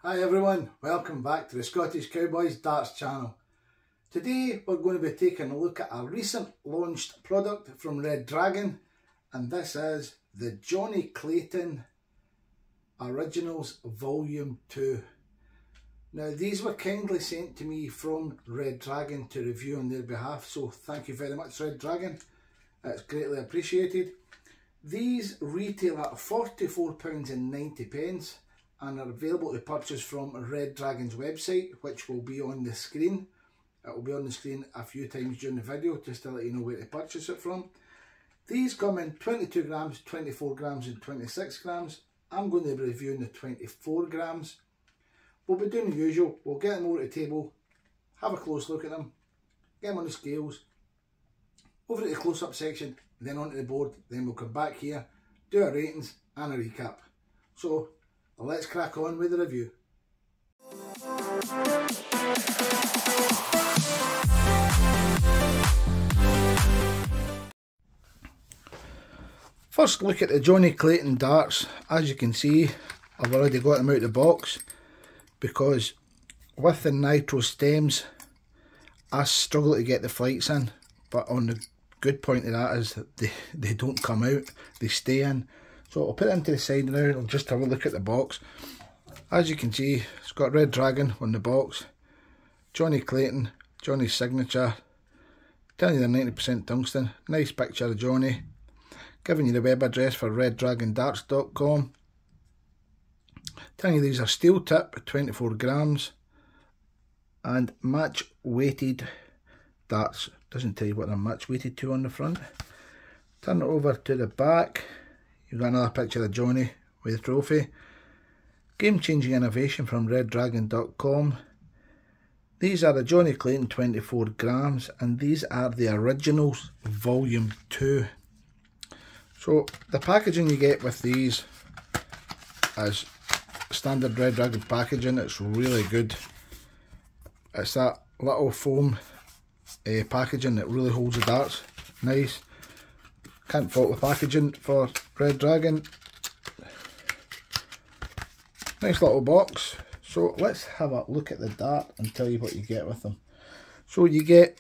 Hi everyone, welcome back to the Scottish Cowboys Darts channel. Today we're going to be taking a look at a recent launched product from RedDragon, and this is the Jonny Clayton Originals Volume 2. Now these were kindly sent to me from RedDragon to review on their behalf, so thank you very much RedDragon, it's greatly appreciated. These retail at £44.90 and are available to purchase from RedDragon's website, which will be on the screen. It will be on the screen a few times during the video just to let you know where to purchase it from. These come in 22 grams, 24 grams and 26 grams. I'm going to be reviewing the 24 grams. We'll be doing the usual. We'll get them over to the table, have a close look at them, get them on the scales, over to the close-up section, then onto the board. Then we'll come back here, do our ratings and a recap. So let's crack on with the review. First look at the Jonny Clayton darts. As you can see, I've already got them out of the box because with the nitro stems I struggle to get the flights in, but on the good point of that is that they don't come out, they stay in. So I'll put it into the side now and I'll just have a look at the box. As you can see, it's got RedDragon on the box, Jonny Clayton, Jonny's signature, telling you they're 90% tungsten, nice picture of Jonny, giving you the web address for reddragondarts.com, telling you these are steel tip, 24 grams, and match weighted darts. Doesn't tell you what they're match weighted to on the front. Turn it over to the back. You've got another picture of Jonny with the trophy. Game changing innovation from reddragon.com. These are the Jonny Clayton 24 grams and these are the Originals Volume 2. So the packaging you get with these is standard RedDragon packaging. It's really good. It's that little foam packaging that really holds the darts. Nice. Can't fault the packaging for RedDragon. Nice little box. So let's have a look at the dart and tell you what you get with them. So you get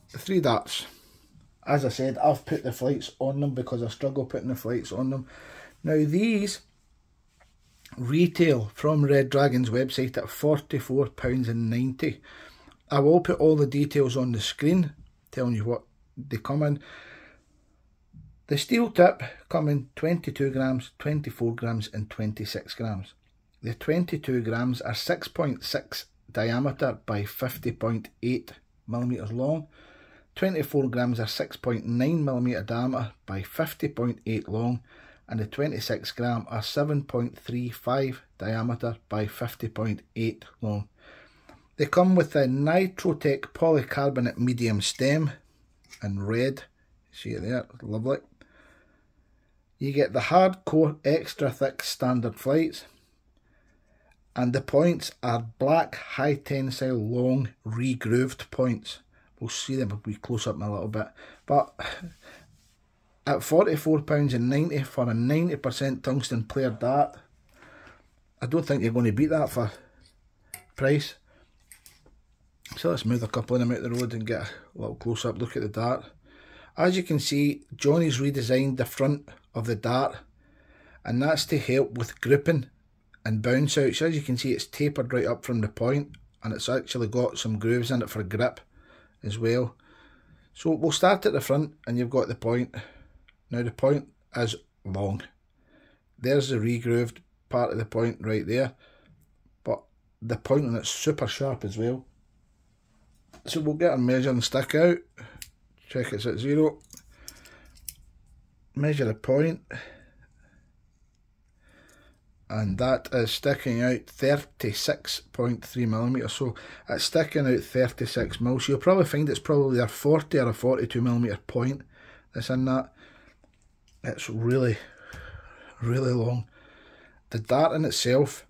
3 darts. As I said, I've put the flights on them because I struggle putting the flights on them. Now these retail from RedDragon's website at £44.90. I will put all the details on the screen telling you what they come in. The steel tip come in 22 grams, 24 grams and 26 grams. The 22 grams are 6.6 diameter by 50.8 millimeters long. 24 grams are 6.9 millimeter diameter by 50.8 long. And the 26 gram are 7.35 diameter by 50.8 long. They come with the Nitrotech polycarbonate medium stem in red. See it there, lovely. You get the hardcore extra thick standard flights, and the points are black high tensile long regrooved points. We'll see them if we close up in a little bit, but at £44.90 for a 90% tungsten player dart, I don't think you're going to beat that for price. So let's move a couple of them out the road and get a little close up look at the dart. As you can see, Jonny's redesigned the front of the dart, and that's to help with gripping and bounce out. So as you can see, it's tapered right up from the point, and it's actually got some grooves in it for grip as well. So we'll start at the front, and you've got the point. Now the point is long. There's the regrooved part of the point right there, but the point on it's super sharp as well. So we'll get a measuring stick out, check it's at 0, measure the point, and that is sticking out 36.3 millimeters. So it's sticking out 36 mil. So you'll probably find it's probably a 40 or a 42 millimeter point that's in that. It's really, really long. The dart in itself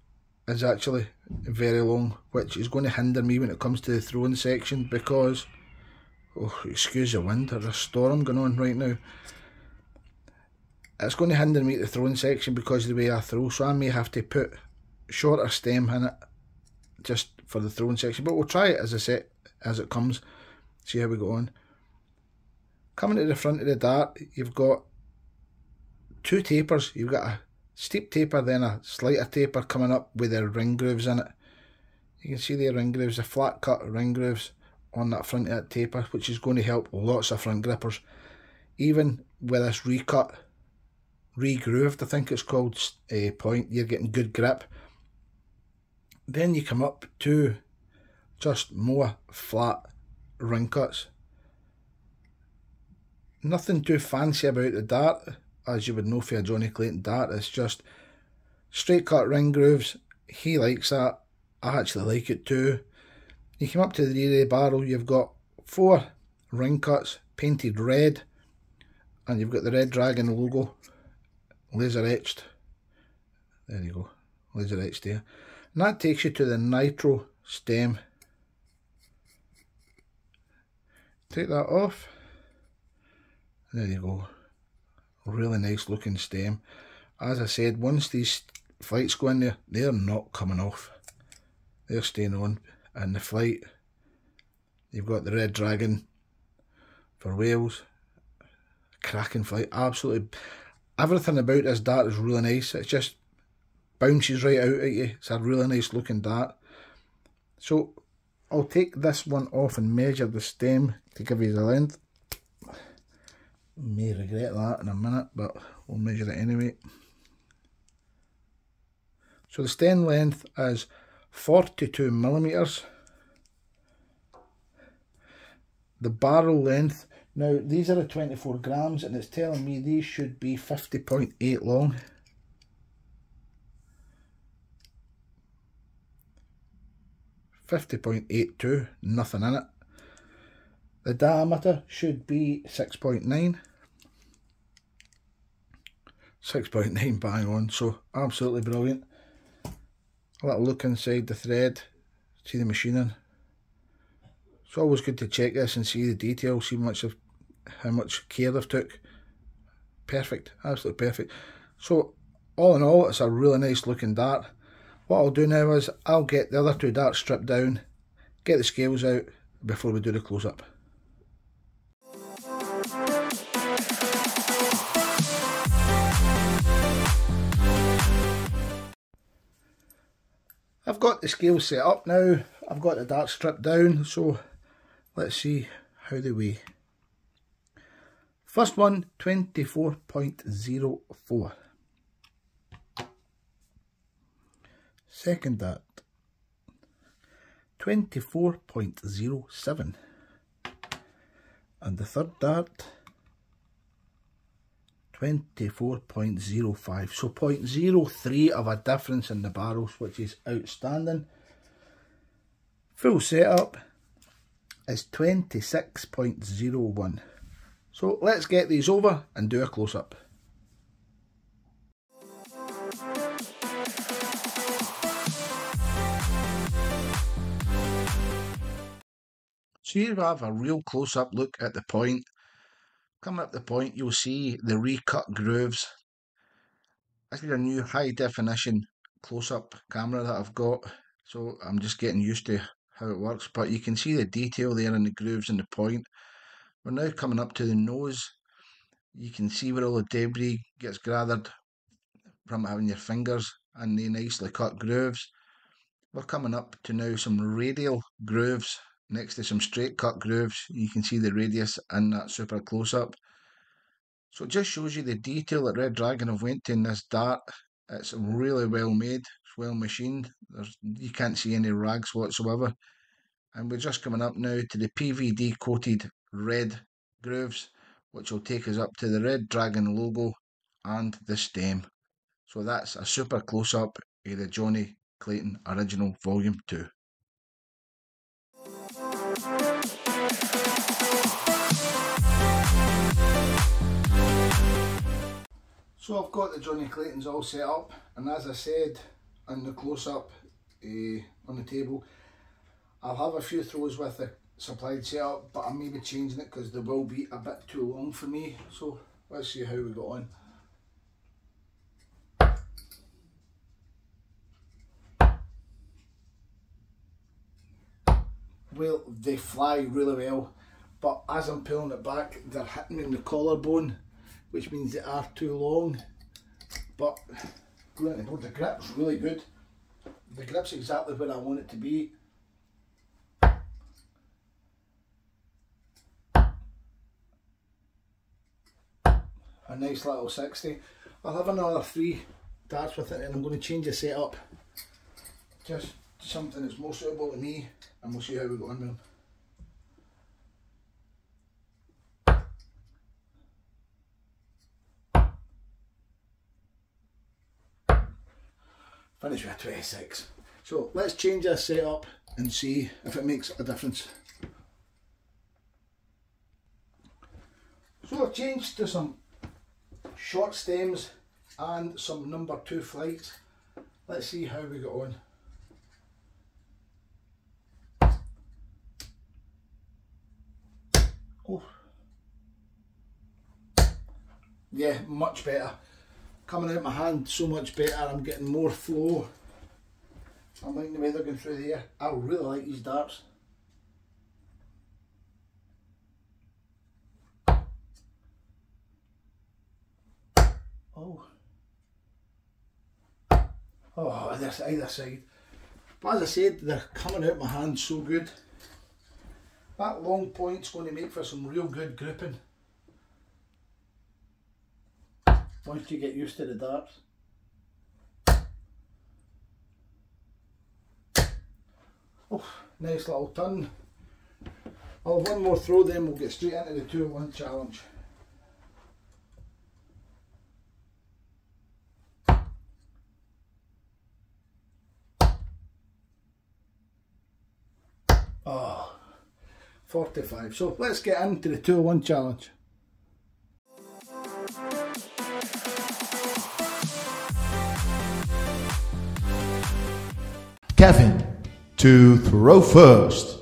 is actually very long, which is going to hinder me when it comes to the throwing section because, oh, excuse the wind, there's a storm going on right now. It's going to hinder me at the throwing section because of the way I throw, so I may have to put shorter stem in it, just for the throwing section, but we'll try it as I said, as it comes, see how we go on. Coming to the front of the dart, you've got two tapers. You've got a steep taper, then a slighter taper coming up with the ring grooves in it. You can see the ring grooves, the flat cut ring grooves on that front of that taper, which is going to help lots of front grippers. Even with this recut, regrooved I think it's called, point, you're getting good grip. Then you come up to just more flat ring cuts. Nothing too fancy about the dart, as you would know for a Jonny Clayton dart. It's just straight cut ring grooves. He likes that, I actually like it too. You come up to the rear of the barrel, you've got 4 ring cuts painted red, and you've got the RedDragon logo laser etched. There you go, laser etched there. And that takes you to the nitro stem. Take that off. There you go. Really nice looking stem. As I said, once these flights go in there, they're not coming off. They're staying on. And the flight, you've got the RedDragon for Wales. Cracking flight. Absolutely. Everything about this dart is really nice. It just bounces right out at you. It's a really nice looking dart. So I'll take this one off and measure the stem to give you the length. May regret that in a minute, but we'll measure it anyway. So the stem length is 42 millimeters. The barrel length, now these are at 24 grams and it's telling me these should be 50.8 long. .82, nothing in it. The diameter should be 6.9. 6.9 bang on, so absolutely brilliant. A little look inside the thread, see the machining. It's always good to check this and see the detail, see how much care they've took. Perfect, absolutely perfect. So all in all, it's a really nice looking dart. What I'll do now is I'll get the other 2 darts stripped down, get the scales out before we do the close-up. I've got the scales set up now, I've got the darts stripped down, so let's see how they weigh. First one, 24.04. Second dart, 24.07. And the third dart, 24.05. So 0.03 of a difference in the barrels, which is outstanding. Full setup is 26.01. So let's get these over and do a close-up. So here we have a real close-up look at the point. Coming up the point, you'll see the recut grooves. This is a new high definition close-up camera that I've got, so I'm just getting used to how it works, but you can see the detail there in the grooves and the point. We're now coming up to the nose. You can see where all the debris gets gathered from having your fingers and the nicely cut grooves. We're coming up to now some radial grooves next to some straight cut grooves. You can see the radius in that super close-up. So it just shows you the detail that RedDragon have went to in this dart. It's really well made, it's well machined. You can't see any rags whatsoever. And we're just coming up now to the PVD coated red grooves, which will take us up to the RedDragon logo and the stem. So that's a super close-up of the Jonny Clayton Original Volume 2. So I've got the Jonny Claytons all set up, and as I said in the close-up on the table, I'll have a few throws with the supplied setup, but I may be changing it because they will be a bit too long for me. So let's see how we go on. well, they fly really well, but as I'm pulling it back, they're hitting me in the collarbone, which means they are too long. But the grip's really good. The grip's exactly where I want it to be. A nice little 60. I'll have another 3 darts with it, and I'm going to change the setup. Just something that's more suitable to me, and we'll see how we go on with them. Finish with a 26. So let's change this setup and see if it makes a difference. So I've changed to some short stems and some number 2 flights. Let's see how we get on. Oh. Yeah, much better. Coming out my hand so much better. I'm getting more flow. I'm liking the way they're going through the air. I really like these darts. Oh. Oh, either side. But as I said, they're coming out my hand so good. That long point's going to make for some real good gripping once you get used to the darts. Oh, nice little turn. I'll have one more throw, then we'll get straight into the 2-1 challenge. Oh, 45. So let's get into the 2-1 challenge. Kevin to throw first.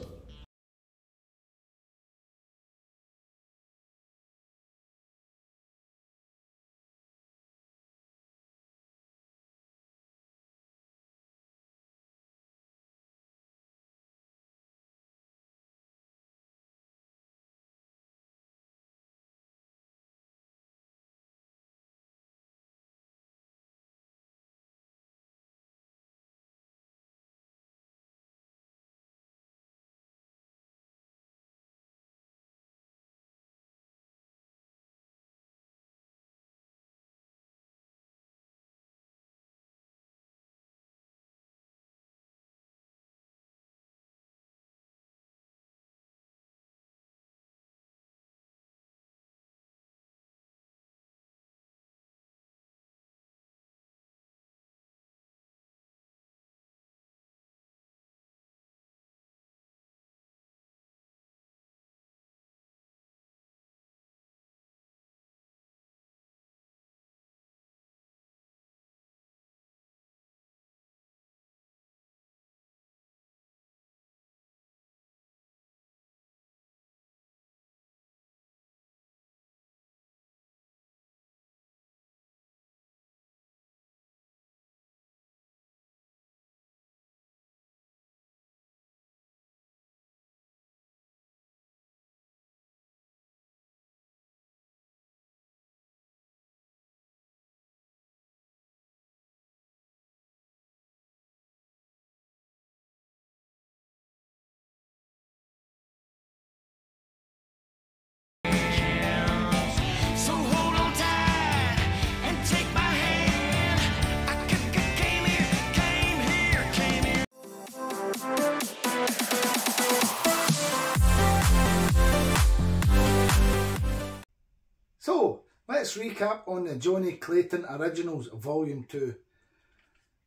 So let's recap on the Jonny Clayton Originals Volume 2.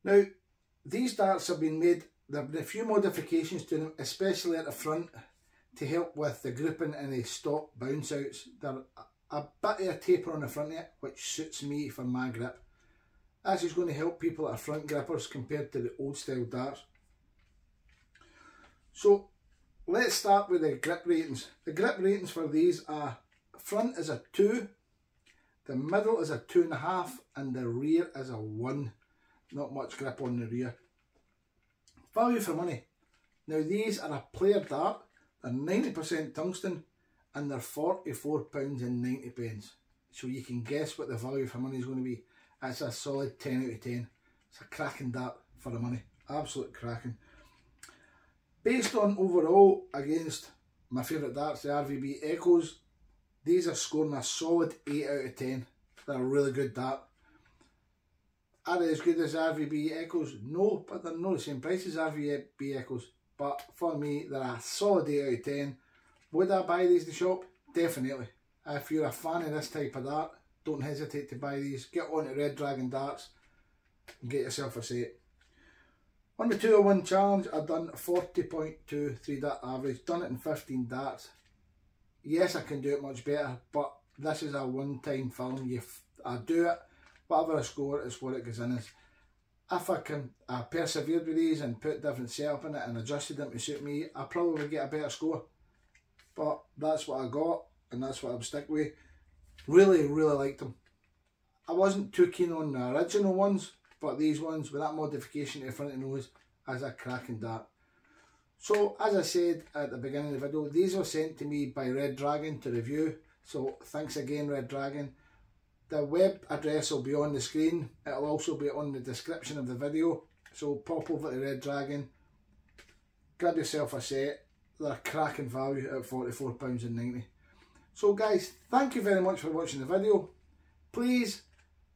Now, these darts have been made, there have been a few modifications to them, especially at the front, to help with the gripping and the stop bounce outs. They're a bit of a taper on the front of it, which suits me for my grip. This is going to help people that are front grippers compared to the old style darts. So let's start with the grip ratings. The grip ratings for these are: front is a 2, the middle is a 2.5, and the rear is a 1. Not much grip on the rear. Value for money. Now these are a player dart, they're 90% tungsten and they're £44.90. So you can guess what the value for money is going to be. It's a solid 10 out of 10. It's a cracking dart for the money, absolute cracking. Based on overall against my favourite darts, the RVB Echoes, these are scoring a solid 8 out of 10. They're a really good dart. Are they as good as RVB Echoes? No, but they're not the same price as RVB Echoes. But for me, they're a solid 8 out of 10. Would I buy these in the shop? Definitely. If you're a fan of this type of dart, don't hesitate to buy these. Get on to RedDragon Darts and get yourself a set. On the 201 challenge, I've done 40.23 dart average. Done it in 15 darts. Yes, I can do it much better, but this is a one-time film. I do it. Whatever I score is what it goes in as. If I persevered with these and put different setup in it and adjusted them to suit me, I probably would get a better score. But that's what I got and that's what I'm stick with. Really, really liked them. I wasn't too keen on the original ones, but these ones with that modification to the front of the nose is a cracking dart. So as I said at the beginning of the video, these were sent to me by RedDragon to review. So thanks again, RedDragon. The web address will be on the screen. It'll also be on the description of the video. So pop over to RedDragon, grab yourself a set. They're a cracking value at £44.90. So guys, thank you very much for watching the video. Please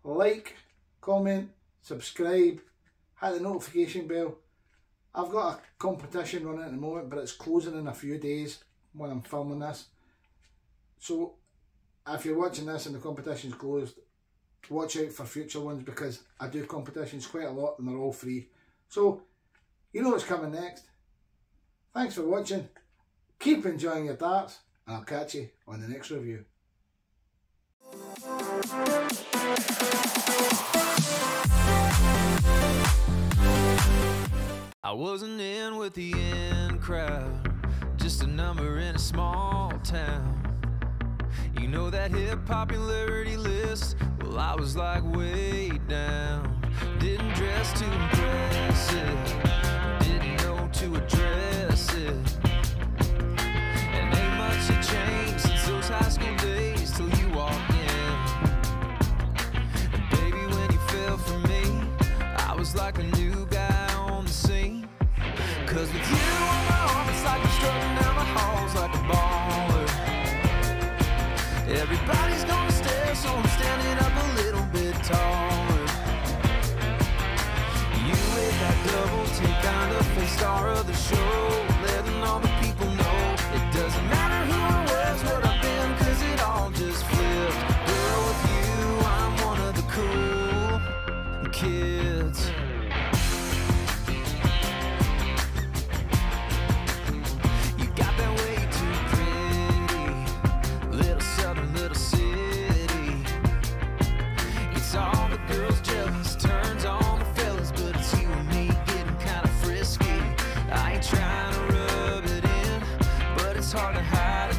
like, comment, subscribe, hit the notification bell. I've got a competition running at the moment, but it's closing in a few days when I'm filming this. So if you're watching this and the competition's closed, watch out for future ones because I do competitions quite a lot and they're all free. So you know what's coming next. Thanks for watching. Keep enjoying your darts and I'll catch you on the next review. I wasn't in with the in crowd, just a number in a small town. You know that hip popularity list? Well, I was like way down. Didn't dress too impressive, didn't know to address it. And ain't much had changed since those high school days till you walked in. And baby, when you fell for me, I was like a new guy on the scene. Cause with you on my arm, it's like I'm strutting down the halls like a baller. Everybody's gonna stare, so I'm standing up a little bit taller. You with that double take, kind of face star of the show, letting all the people know it doesn't matter who I was, what I've been, cause it all just flipped. Girl, with you, I'm one of the cool kids. It's hard to hide a